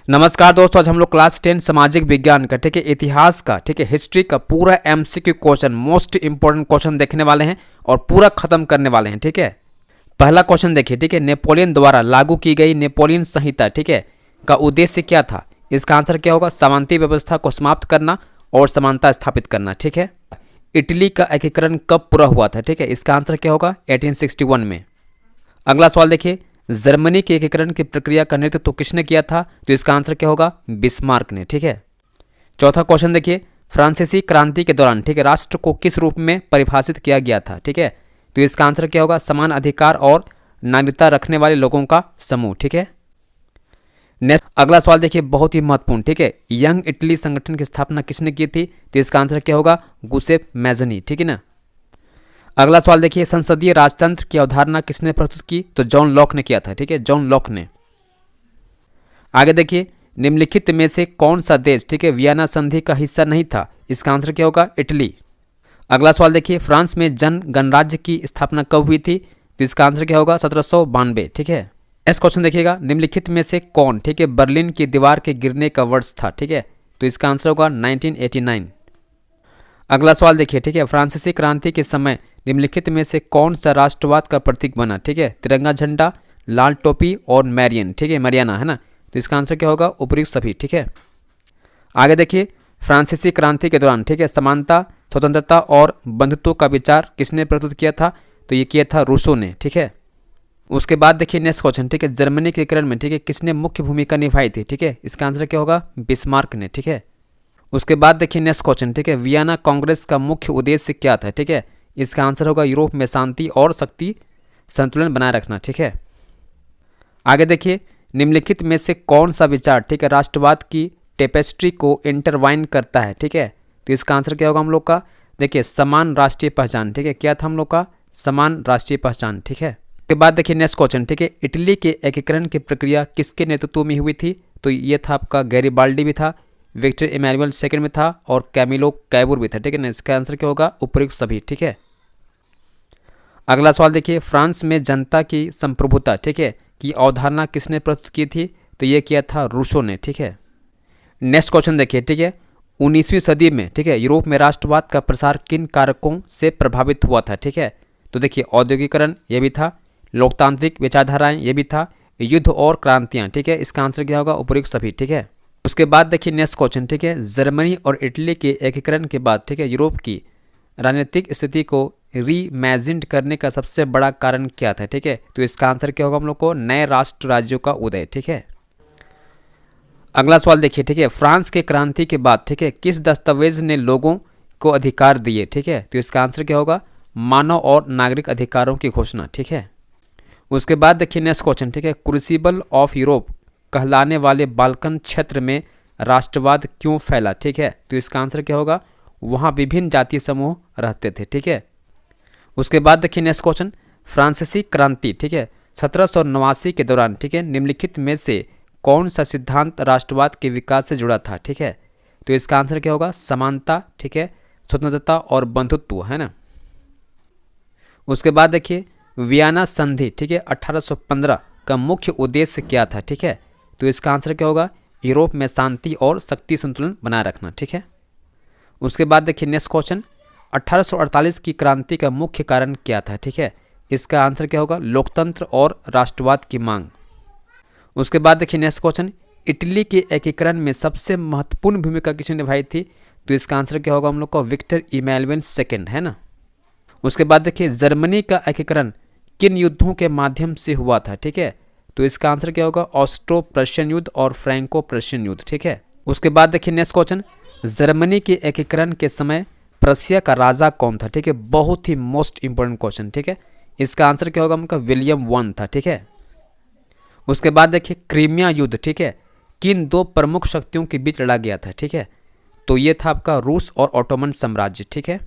नमस्कार दोस्तों, आज हम लोग क्लास 10 सामाजिक विज्ञान का इतिहास का हिस्ट्री का पूरा MCQ question, most important question देखने वाले हैं और पूरा खत्म करने वाले हैं। ठीक है, पहला क्वेश्चन देखिए। नेपोलियन द्वारा लागू की गई नेपोलियन संहिता का उद्देश्य क्या था? इसका आंसर क्या होगा? सामंती व्यवस्था को समाप्त करना और समानता स्थापित करना। ठीक है, इटली का एकीकरण कब पूरा हुआ था? ठीक है, इसका आंसर क्या होगा? 1861 में। अगला सवाल देखिए, जर्मनी के एकीकरण की प्रक्रिया का नेतृत्व तो किसने किया था? तो इसका आंसर क्या होगा? बिस्मार्क ने। ठीक है, चौथा क्वेश्चन देखिए, फ्रांसीसी क्रांति के दौरान राष्ट्र को किस रूप में परिभाषित किया गया था? ठीक है, तो इसका आंसर क्या होगा? समान अधिकार और नागरिकता रखने वाले लोगों का समूह। ठीक है, नेक्स्ट अगला सवाल देखिए, बहुत ही महत्वपूर्ण। ठीक है, यंग इटली संगठन की स्थापना किसने की थी? तो इसका आंसर क्या होगा? गुसेप मैज़नी। ठीक है ना। अगला सवाल देखिए, संसदीय राजतंत्र की अवधारणा किसने प्रस्तुत की? तो जॉन लॉक ने किया था। ठीक है, जॉन लॉक ने। आगे देखिए, निम्नलिखित में से कौन सा देश वियना संधि का हिस्सा नहीं था? इसका आंसर क्या होगा? इटली। अगला सवाल देखिए, फ्रांस में जन गणराज्य की स्थापना कब हुई थी? तो इसका आंसर क्या होगा? 1792। ठीक है, नेक्स्ट क्वेश्चन देखिएगा, निम्नलिखित में से कौन बर्लिन की दीवार के गिरने का वर्ष था? ठीक है, तो इसका आंसर होगा 1989। अगला सवाल देखिए, फ्रांसीसी क्रांति के समय निम्नलिखित में से कौन सा राष्ट्रवाद का प्रतीक बना? ठीक है, तिरंगा झंडा, लाल टोपी और मैरियन। ठीक है, मरियाना है ना। तो इसका आंसर क्या होगा? उपयुक्त सभी। ठीक है, आगे देखिए, फ्रांसीसी क्रांति के दौरान समानता, स्वतंत्रता और बंधुत्व का विचार किसने प्रस्तुत किया था? तो ये किया था रूसो ने। ठीक है, उसके बाद देखिए नेक्स्ट क्वेश्चन। जर्मनी के एकीकरण में किसने मुख्य भूमिका निभाई थी? ठीक है, इसका आंसर क्या होगा? बिस्मार्क ने। ठीक है, उसके बाद देखिए नेक्स्ट क्वेश्चन। वियना कांग्रेस का मुख्य उद्देश्य क्या था? ठीक है, इसका आंसर होगा यूरोप में शांति और शक्ति संतुलन बनाए रखना। ठीक है, आगे देखिए, निम्नलिखित में से कौन सा विचार राष्ट्रवाद की टेपेस्ट्री को इंटरवाइन करता है? ठीक है, तो इसका आंसर क्या होगा हम लोग का? देखिए, समान राष्ट्रीय पहचान। ठीक है, क्या था हम लोग का? समान राष्ट्रीय पहचान। ठीक है, उसके बाद देखिए नेक्स्ट क्वेश्चन। इटली के एकीकरण की प्रक्रिया किसके नेतृत्व में हुई थी? तो ये था आपका गैरिबाल्डी भी था, विक्टर इमैनुअल सेकंड में था और कैमिलो कैबूर भी था। ठीक है ना, इसका आंसर क्या होगा? उपयुक्त सभी। ठीक है, अगला सवाल देखिए, फ्रांस में जनता की संप्रभुता की अवधारणा किसने प्रस्तुत की थी? तो ये किया था रूसो ने। ठीक है, नेक्स्ट क्वेश्चन देखिए, 19वीं सदी में यूरोप में राष्ट्रवाद का प्रसार किन कारकों से प्रभावित हुआ था? ठीक है, तो देखिए, औद्योगिकरण ये भी था, लोकतांत्रिक विचारधाराएं ये भी था, युद्ध और क्रांतियां। ठीक है, इसका आंसर क्या होगा? उपयुक्त सभी। ठीक है, उसके बाद देखिए नेक्स्ट क्वेश्चन। जर्मनी और इटली के एकीकरण के बाद यूरोप की राजनीतिक स्थिति को रीइमेजिन्ड करने का सबसे बड़ा कारण क्या था? ठीक है, तो इसका आंसर क्या होगा हम लोग को? नए राष्ट्र राज्यों का उदय। ठीक है, अगला सवाल देखिए, फ्रांस के क्रांति के बाद किस दस्तावेज ने लोगों को अधिकार दिए? ठीक है, तो इसका आंसर क्या होगा? मानव और नागरिक अधिकारों की घोषणा। ठीक है, उसके बाद देखिए next question. Crucible of Europe कहलाने वाले बाल्कन क्षेत्र में राष्ट्रवाद क्यों फैला? ठीक है, तो इसका आंसर क्या होगा? वहाँ विभिन्न जातीय समूह रहते थे। ठीक है, उसके बाद देखिए नेक्स्ट क्वेश्चन, फ्रांसीसी क्रांति 1789 के दौरान निम्नलिखित में से कौन सा सिद्धांत राष्ट्रवाद के विकास से जुड़ा था? ठीक है, तो इसका आंसर क्या होगा? समानता, स्वतंत्रता और बंधुत्व, है ना। उसके बाद देखिए, वियना संधि 1815 का मुख्य उद्देश्य क्या था? ठीक है, तो इसका आंसर क्या होगा? यूरोप में शांति और शक्ति संतुलन बनाए रखना। ठीक है, उसके बाद देखिए नेक्स्ट क्वेश्चन, 1848 की क्रांति का मुख्य कारण क्या था? ठीक है, इसका आंसर क्या होगा? लोकतंत्र और राष्ट्रवाद की मांग। उसके बाद देखिए नेक्स्ट क्वेश्चन, इटली के एकीकरण में सबसे महत्वपूर्ण भूमिका किसने निभाई थी? तो इसका आंसर क्या होगा हम लोग का? विक्टर इमैनुअल सेकंड, है ना। उसके बाद देखिए, जर्मनी का एकीकरण किन युद्धों के माध्यम से हुआ था? ठीक है, तो इसका आंसर क्या होगा? ऑस्ट्रो प्रशियन युद्ध और फ्रैंको प्रशियन युद्ध। ठीक है, उसके बाद देखिए नेक्स्ट क्वेश्चन, जर्मनी के एकीकरण के समय प्रशिया का राजा कौन था? ठीक है, बहुत ही मोस्ट इंपोर्टेंट क्वेश्चन। ठीक है, इसका आंसर क्या होगा उनका? विलियम वन था। ठीक है, उसके बाद देखिए, क्रीमिया युद्ध किन दो प्रमुख शक्तियों के बीच लड़ा गया था? ठीक है, तो ये था आपका रूस और ऑटोमन साम्राज्य। ठीक है,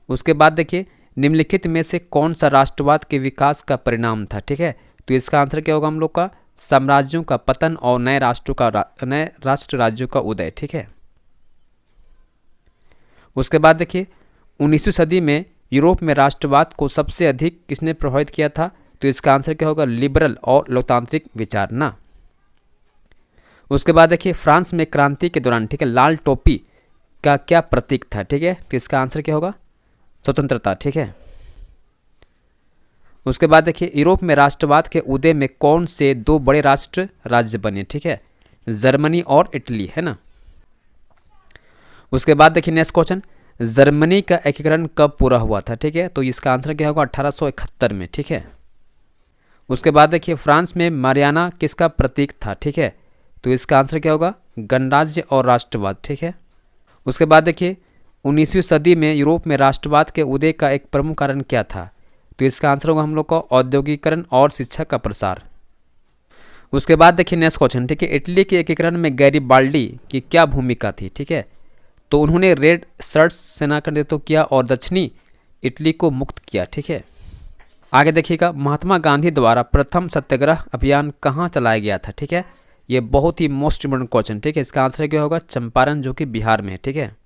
उसके बाद देखिए, निम्नलिखित में से कौन सा राष्ट्रवाद के विकास का परिणाम था? ठीक है, तो इसका आंसर क्या होगा हम लोग का? साम्राज्यों का पतन और नए राष्ट्र राज्यों का उदय। ठीक है, उसके बाद देखिए, 19वीं सदी में यूरोप में राष्ट्रवाद को सबसे अधिक किसने प्रभावित किया था? तो इसका आंसर क्या होगा? लिबरल और लोकतांत्रिक विचार ना। उसके बाद देखिए फ्रांस में क्रांति के दौरान, ठीक है, लाल टोपी का क्या प्रतीक था, ठीक है, तो इसका आंसर क्या होगा, स्वतंत्रता, ठीक है। उसके बाद देखिए यूरोप में राष्ट्रवाद के उदय में कौन से दो बड़े राष्ट्र राज्य बने, ठीक है, जर्मनी और इटली, है ना। उसके बाद देखिए नेक्स्ट क्वेश्चन, जर्मनी का एकीकरण कब पूरा हुआ था, ठीक है, तो इसका आंसर क्या होगा, 1871 में, ठीक है। उसके बाद देखिए फ्रांस में मारियाना किसका प्रतीक था, ठीक है, तो इसका आंसर क्या होगा, गणराज्य और राष्ट्रवाद, ठीक है। उसके बाद देखिए 19वीं सदी में यूरोप में राष्ट्रवाद के उदय का एक प्रमुख कारण क्या था, तो इसका आंसर होगा हम लोग का औद्योगिकरण और शिक्षा का प्रसार। उसके बाद देखिए नेक्स्ट क्वेश्चन, ठीक है, इटली के एकीकरण में गैरिबाल्डी की क्या भूमिका थी, ठीक है, तो उन्होंने रेड शर्ट्स सेना का नेतृत्व किया और दक्षिणी इटली को मुक्त किया, ठीक है। आगे देखिएगा महात्मा गांधी द्वारा प्रथम सत्याग्रह अभियान कहाँ चलाया गया था, ठीक है, ये बहुत ही मोस्ट इंपोर्टेंट क्वेश्चन, ठीक है, इसका आंसर क्या होगा, चंपारण, जो कि बिहार में है, ठीक है।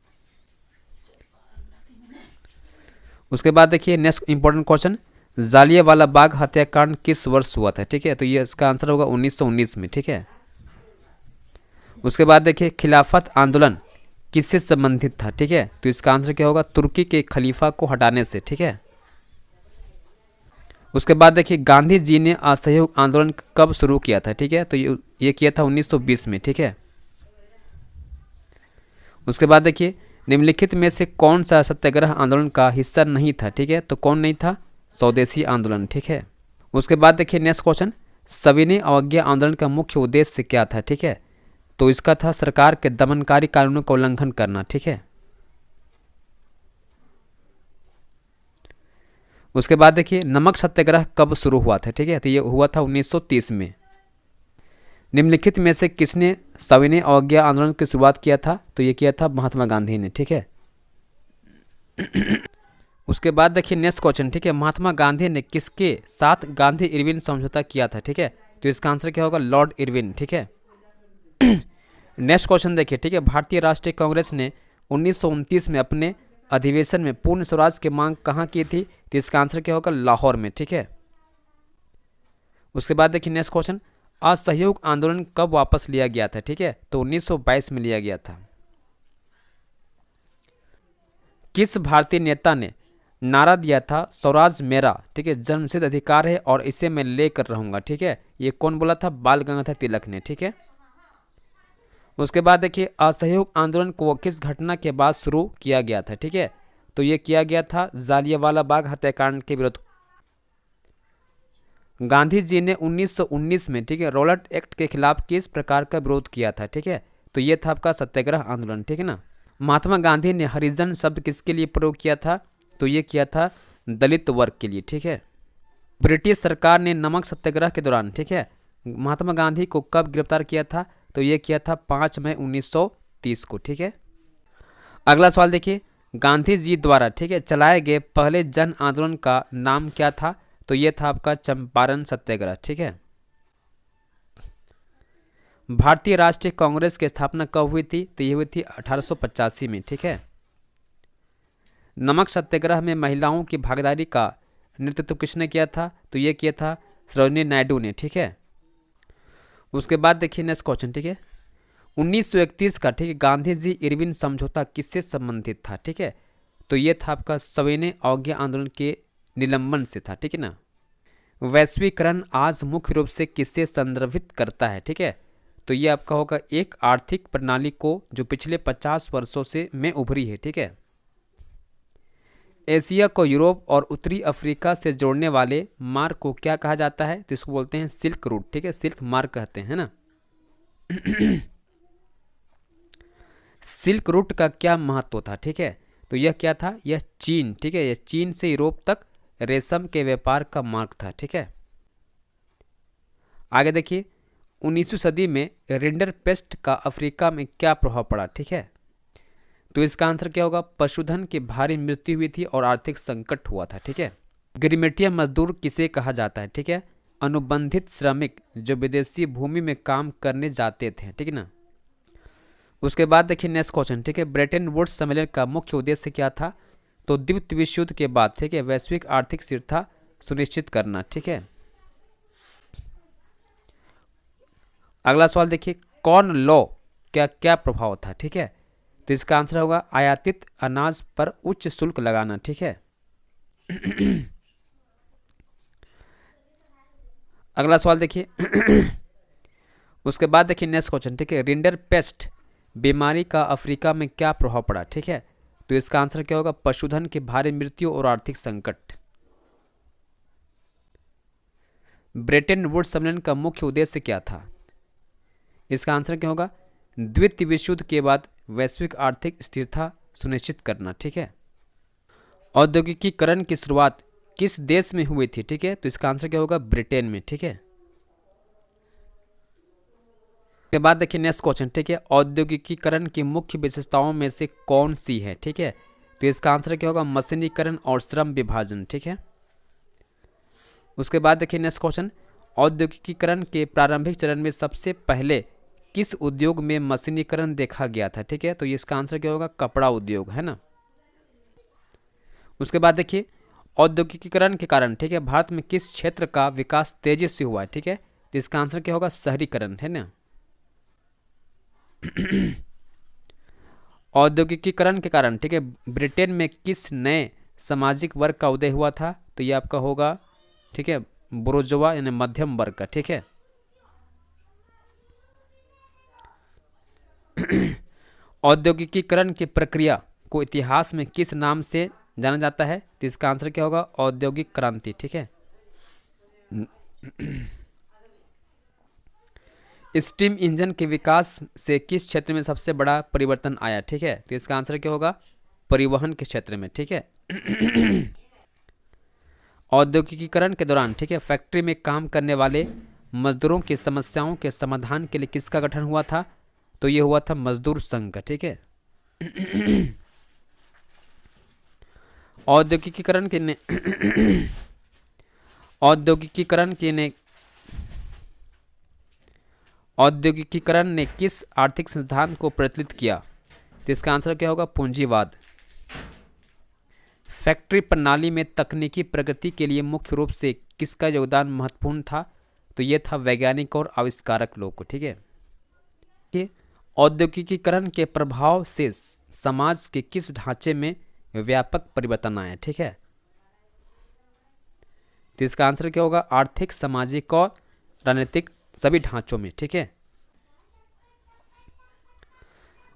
उसके बाद देखिए next important question, Jallianwala Bagh हत्याकांड किस वर्ष हुआ था, ठीक है, तो ये इसका आंसर होगा 1919 में, ठीक है। उसके बाद देखिए खिलाफत आंदोलन किससे संबंधित था, ठीक है, तो इसका आंसर क्या होगा, तुर्की के खलीफा को हटाने से, ठीक है। उसके बाद देखिए गांधी जी ने असहयोग आंदोलन कब शुरू किया था, ठीक है, तो ये किया था 1920 में, ठीक है। उसके बाद देखिए निम्नलिखित में से कौन सा सत्याग्रह आंदोलन का हिस्सा नहीं था, ठीक है, तो कौन नहीं था, स्वदेशी आंदोलन, ठीक है। उसके बाद देखिए नेक्स्ट क्वेश्चन, सविनय अवज्ञा आंदोलन का मुख्य उद्देश्य क्या था, ठीक है, तो इसका था सरकार के दमनकारी कानूनों का उल्लंघन करना, ठीक है। उसके बाद देखिए नमक सत्याग्रह कब शुरू हुआ था, ठीक है, तो ये हुआ था 1930 में। निम्नलिखित में से किसने सविनय अवज्ञा आंदोलन की शुरुआत किया था, तो ये किया था महात्मा गांधी ने, ठीक है। उसके बाद देखिए नेक्स्ट क्वेश्चन, ठीक है, महात्मा गांधी ने किसके साथ गांधी इरविन समझौता किया था, ठीक है, तो इसका आंसर क्या होगा, लॉर्ड इरविन, ठीक है। नेक्स्ट क्वेश्चन देखिए, ठीक है, भारतीय राष्ट्रीय कांग्रेस ने 1929 में अपने अधिवेशन में पूर्ण स्वराज की मांग कहाँ की थी, तो इसका आंसर क्या होगा, लाहौर में, ठीक है। उसके बाद देखिए नेक्स्ट क्वेश्चन, असहयोग आंदोलन कब वापस लिया गया था, ठीक है, तो 1922 में लिया गया था। किस भारतीय नेता ने नारा दिया था, स्वराज मेरा, ठीक है, जन्मसिद्ध अधिकार है और इसे मैं लेकर रहूंगा, ठीक है, ये कौन बोला था, बाल गंगाधर तिलक ने, ठीक है। उसके बाद देखिए असहयोग आंदोलन को किस घटना के बाद शुरू किया गया था, ठीक है, तो ये किया गया था जालियांवाला बाग हत्याकांड के विरुद्ध। गांधी जी ने 1919 में, ठीक है, रॉलेट एक्ट के खिलाफ किस प्रकार का विरोध किया था, ठीक है, तो ये था आपका सत्याग्रह आंदोलन, ठीक है ना। महात्मा गांधी ने हरिजन शब्द किसके लिए प्रयोग किया था, तो ये किया था दलित वर्ग के लिए, ठीक है। ब्रिटिश सरकार ने नमक सत्याग्रह के दौरान, ठीक है, महात्मा गांधी को कब गिरफ्तार किया था, तो ये किया था 5 मई 1930 को, ठीक है। अगला सवाल देखिए, गांधी जी द्वारा, ठीक है, चलाए गए पहले जन आंदोलन का नाम क्या था, तो ये था आपका चंपारण सत्याग्रह, ठीक है। भारतीय राष्ट्रीय कांग्रेस की स्थापना कब हुई थी, तो ये हुई थी 1885 में, ठीक है। नमक सत्याग्रह में महिलाओं की भागीदारी का नेतृत्व किसने किया था, तो ये किया था सरोजिनी नायडू ने, ठीक है। उसके बाद देखिए नेक्स्ट क्वेश्चन, ठीक है, 1931 का, ठीक है, गांधी जी इरविन समझौता किससे संबंधित था, ठीक है, तो ये था आपका सविनय अवज्ञा आंदोलन के निलंबन से था, ठीक है ना। वैश्वीकरण आज मुख्य रूप से किससे संदर्भित करता है, ठीक है, तो ये आपका होगा एक आर्थिक प्रणाली को जो पिछले 50 वर्षों से में उभरी है, ठीक है। एशिया को यूरोप और उत्तरी अफ्रीका से जोड़ने वाले मार्ग को क्या कहा जाता है, तो इसको बोलते हैं सिल्क रूट, ठीक है, सिल्क मार्ग कहते हैं ना। सिल्क रूट का क्या महत्व था, ठीक है, तो यह क्या था, यह चीन, ठीक है, यह चीन से यूरोप तक रेशम के व्यापार का मार्ग था, ठीक है। आगे देखिए 19वीं सदी में रिंडर पेस्ट का अफ्रीका में क्या प्रभाव पड़ा, ठीक है, तो इसका आंसर क्या होगा, पशुधन की भारी मृत्यु हुई थी और आर्थिक संकट हुआ था, ठीक है। गिरमिटिया मजदूर किसे कहा जाता है, ठीक है, अनुबंधित श्रमिक जो विदेशी भूमि में काम करने जाते थे, ठीक है ना। उसके बाद देखिए नेक्स्ट क्वेश्चन, ठीक है, ब्रेटन वुड्स सम्मेलन का मुख्य उद्देश्य क्या था, तो द्वितीय विश्व युद्ध के बाद, ठीक है, वैश्विक आर्थिक स्थिरता सुनिश्चित करना, ठीक है। अगला सवाल देखिए, कॉर्न लॉ क्या क्या प्रभाव था, ठीक है। तो इसका आंसर होगा आयातित अनाज पर उच्च शुल्क लगाना, ठीक है। अगला सवाल देखिए। उसके बाद देखिए नेक्स्ट क्वेश्चन, ठीक है। रिंडर पेस्ट बीमारी का अफ्रीका में क्या प्रभाव पड़ा, ठीक है। तो इसका आंसर क्या होगा, पशुधन की भारी मृत्यु और आर्थिक संकट। ब्रेटन वुड्स सम्मेलन का मुख्य उद्देश्य क्या था, इसका आंसर क्या होगा, द्वितीय विश्व युद्ध के बाद वैश्विक आर्थिक स्थिरता सुनिश्चित करना, ठीक है। औद्योगिकीकरण की शुरुआत किस देश में हुई थी, ठीक है। तो इसका आंसर क्या होगा, ब्रिटेन में, ठीक है। के बाद देखिए नेक्स्ट क्वेश्चन, ठीक है। औद्योगिकीकरण की मुख्य विशेषताओं में से कौन सी है, ठीक है। तो इसका आंसर क्या होगा, मशीनीकरण और श्रम विभाजन, ठीक है। उसके बाद देखिए नेक्स्ट क्वेश्चन, औद्योगिकीकरण के प्रारंभिक चरण में सबसे पहले किस उद्योग में मशीनीकरण देखा गया था, ठीक है। तो इसका आंसर क्या होगा, कपड़ा उद्योग, है ना। उसके बाद देखिए औद्योगिकीकरण के कारण, ठीक है, भारत में किस क्षेत्र का विकास तेजी से हुआ है, ठीक है। तो इसका आंसर क्या होगा, शहरीकरण, है ना। औद्योगिकीकरण के कारण, ठीक है, ब्रिटेन में किस नए सामाजिक वर्ग का उदय हुआ था, तो ये आपका होगा, ठीक है, बुर्जुआ यानी मध्यम वर्ग का, ठीक है। औद्योगिकीकरण की प्रक्रिया को इतिहास में किस नाम से जाना जाता है, तो इसका आंसर क्या होगा, औद्योगिक क्रांति, ठीक है। स्टीम इंजन के विकास से किस क्षेत्र में सबसे बड़ा परिवर्तन आया, ठीक है। तो इसका आंसर क्या होगा, परिवहन के क्षेत्र में, ठीक है। औद्योगिकीकरण के दौरान, ठीक है, फैक्ट्री में काम करने वाले मजदूरों की समस्याओं के समाधान के लिए किसका गठन हुआ था, तो ये हुआ था मजदूर संघ का, ठीक है। औद्योगिकीकरण के ने औद्योगिकीकरण के ने औद्योगिकीकरण ने किस आर्थिक सिद्धांत को प्रचलित किया, तो इसका आंसर क्या होगा, पूंजीवाद। फैक्ट्री प्रणाली में तकनीकी प्रगति के लिए मुख्य रूप से किसका योगदान महत्वपूर्ण था, तो ये था वैज्ञानिक और आविष्कारक लोग को, ठीक है। कि औद्योगिकीकरण के प्रभाव से समाज के किस ढांचे में व्यापक परिवर्तन आए, ठीक है। तो इसका आंसर क्या होगा, आर्थिक, सामाजिक और राजनीतिक सभी ढांचों में, ठीक है।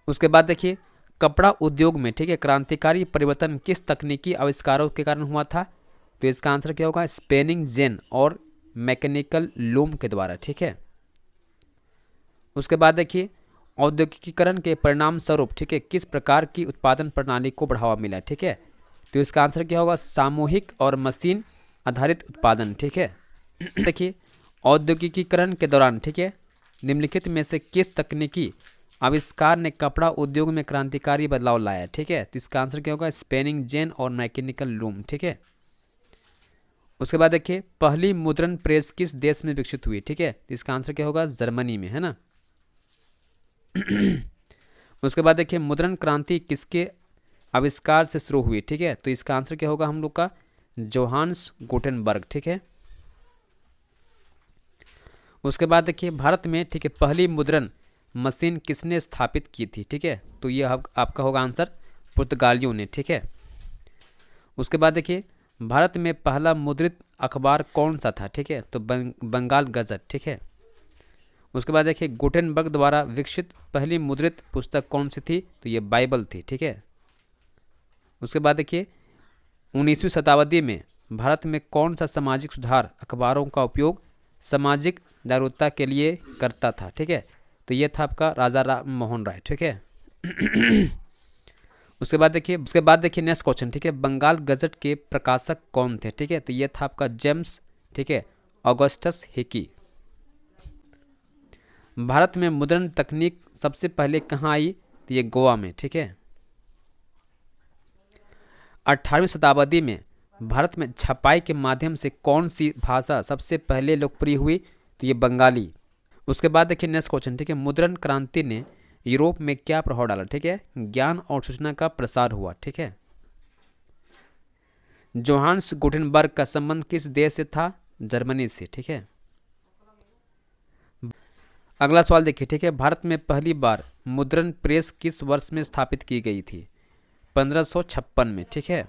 उसके बाद देखिए कपड़ा उद्योग में, ठीक है, क्रांतिकारी परिवर्तन किस तकनीकी आविष्कारों के कारण हुआ था, तो इसका आंसर क्या होगा, स्पेनिंग जेन और मैकेनिकल लूम के द्वारा, ठीक है। उसके बाद देखिए औद्योगिकीकरण के परिणाम स्वरूप, ठीक है, किस प्रकार की उत्पादन प्रणाली को बढ़ावा मिला, ठीक है। तो इसका आंसर क्या होगा, सामूहिक और मशीन आधारित उत्पादन, ठीक है। देखिए औद्योगिकीकरण के दौरान, ठीक है, निम्नलिखित में से किस तकनीकी आविष्कार ने कपड़ा उद्योग में क्रांतिकारी बदलाव लाया, ठीक है। तो इसका आंसर क्या होगा, स्पेनिंग जेन और मैकेनिकल लूम, ठीक है। उसके बाद देखिए पहली मुद्रण प्रेस किस देश में विकसित हुई, ठीक है। तो इसका आंसर क्या होगा, जर्मनी में, है ना। उसके बाद देखिए मुद्रण क्रांति किसके आविष्कार से शुरू हुई, ठीक है। तो इसका आंसर क्या होगा हम लोग का, जोहान्स गुटेनबर्ग, ठीक है। उसके बाद देखिए भारत में, ठीक है, पहली मुद्रण मशीन किसने स्थापित की थी, ठीक है। तो ये आपका होगा आंसर, पुर्तगालियों ने, ठीक है। उसके बाद देखिए भारत में पहला मुद्रित अखबार कौन सा था, ठीक है। तो बंगाल गजट, ठीक है। उसके बाद देखिए गुटेनबर्ग द्वारा विकसित पहली मुद्रित पुस्तक कौन सी थी, तो ये बाइबल थी, ठीक है। उसके बाद देखिए 19वीं शताब्दी में भारत में कौन सा सामाजिक सुधार अखबारों का उपयोग सामाजिक जागरूकता के लिए करता था, ठीक है। तो ये था आपका राजा राम मोहन राय, ठीक है। उसके बाद देखिए नेक्स्ट क्वेश्चन, ठीक है, बंगाल गजट के प्रकाशक कौन थे, ठीक है। तो ये था आपका जेम्स, ठीक है, ऑगस्टस हिकी। भारत में मुद्रण तकनीक सबसे पहले कहाँ आई, तो ये गोवा में, ठीक है। 18वीं शताब्दी में भारत में छपाई के माध्यम से कौन सी भाषा सबसे पहले लोकप्रिय हुई, तो ये बंगाली। उसके बाद देखिए नेक्स्ट क्वेश्चन, ठीक है, मुद्रण क्रांति ने यूरोप में क्या प्रभाव डाला, ठीक है। ज्ञान और सूचना का प्रसार हुआ, ठीक है। जोहान्स गुटेनबर्ग का संबंध किस देश से था, जर्मनी से, ठीक है। अगला सवाल देखिए, ठीक है। भारत में पहली बार मुद्रण प्रेस किस वर्ष में स्थापित की गई थी? 1556 में, ठीक है।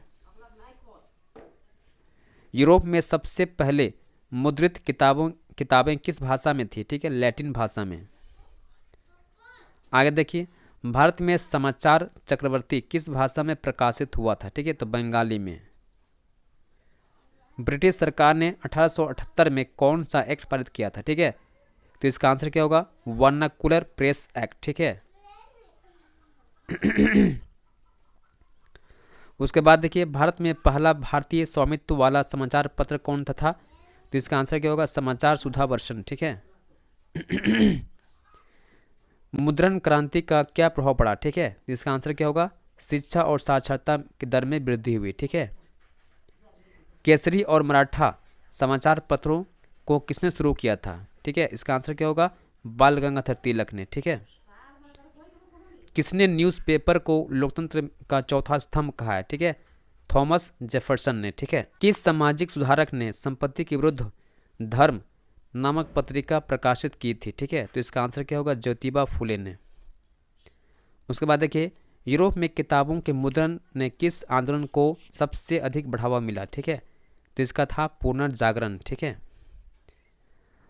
यूरोप में सबसे पहले मुद्रित किताबें किस भाषा में थी? ठीक है, लैटिन भाषा में। आगे देखिए, भारत में समाचार चक्रवर्ती किस भाषा में प्रकाशित हुआ था? ठीक है, तो बंगाली में। ब्रिटिश सरकार ने 1878 में कौन सा एक्ट पारित किया था? ठीक है, तो इसका आंसर क्या होगा? वर्नाकुलर प्रेस एक्ट, ठीक है। उसके बाद देखिए, भारत में पहला भारतीय स्वामित्व वाला समाचार पत्र कौन सा था? तो इसका आंसर क्या होगा? समाचार सुधा वर्षन, ठीक है। मुद्रण क्रांति का क्या प्रभाव पड़ा? ठीक है, तो इसका आंसर क्या होगा? शिक्षा और साक्षरता की दर में वृद्धि हुई, ठीक है। केसरी और मराठा समाचार पत्रों को किसने शुरू किया था? ठीक है, इसका आंसर क्या होगा? बाल गंगाधर तिलक ने, ठीक है। किसने न्यूज़पेपर को लोकतंत्र का चौथा स्तंभ कहा है? ठीक है, थॉमस जेफरसन ने, ठीक है। किस सामाजिक सुधारक ने संपत्ति के विरुद्ध धर्म नामक पत्रिका प्रकाशित की थी? ठीक है, तो इसका आंसर क्या होगा? ज्योतिबा फुले ने। उसके बाद देखिए, यूरोप में किताबों के मुद्रण ने किस आंदोलन को सबसे अधिक बढ़ावा मिला? ठीक है, तो इसका था पुनर्जागरण, ठीक है।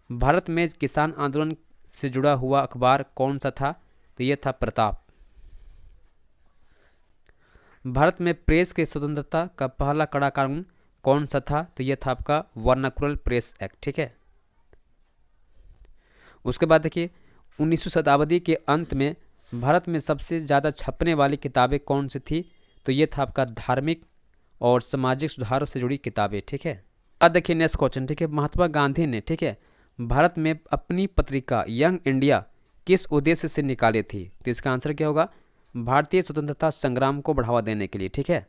भारत में किसान आंदोलन से जुड़ा हुआ अखबार कौन सा था? तो यह था प्रताप। भारत में प्रेस की स्वतंत्रता का पहला कड़ा कानून कौन सा था? तो यह था आपका वर्नाकुलर प्रेस एक्ट, ठीक है। उसके बाद देखिए, 19वीं शताब्दी के अंत में भारत में सबसे ज़्यादा छपने वाली किताबें कौन सी थी? तो ये था आपका धार्मिक और सामाजिक सुधारों से जुड़ी किताबें, ठीक है। अब देखिए नेक्स्ट क्वेश्चन, ठीक है। महात्मा गांधी ने, ठीक है, भारत में अपनी पत्रिका यंग इंडिया किस उद्देश्य से निकाली थी? तो इसका आंसर क्या होगा? भारतीय स्वतंत्रता संग्राम को बढ़ावा देने के लिए, ठीक है।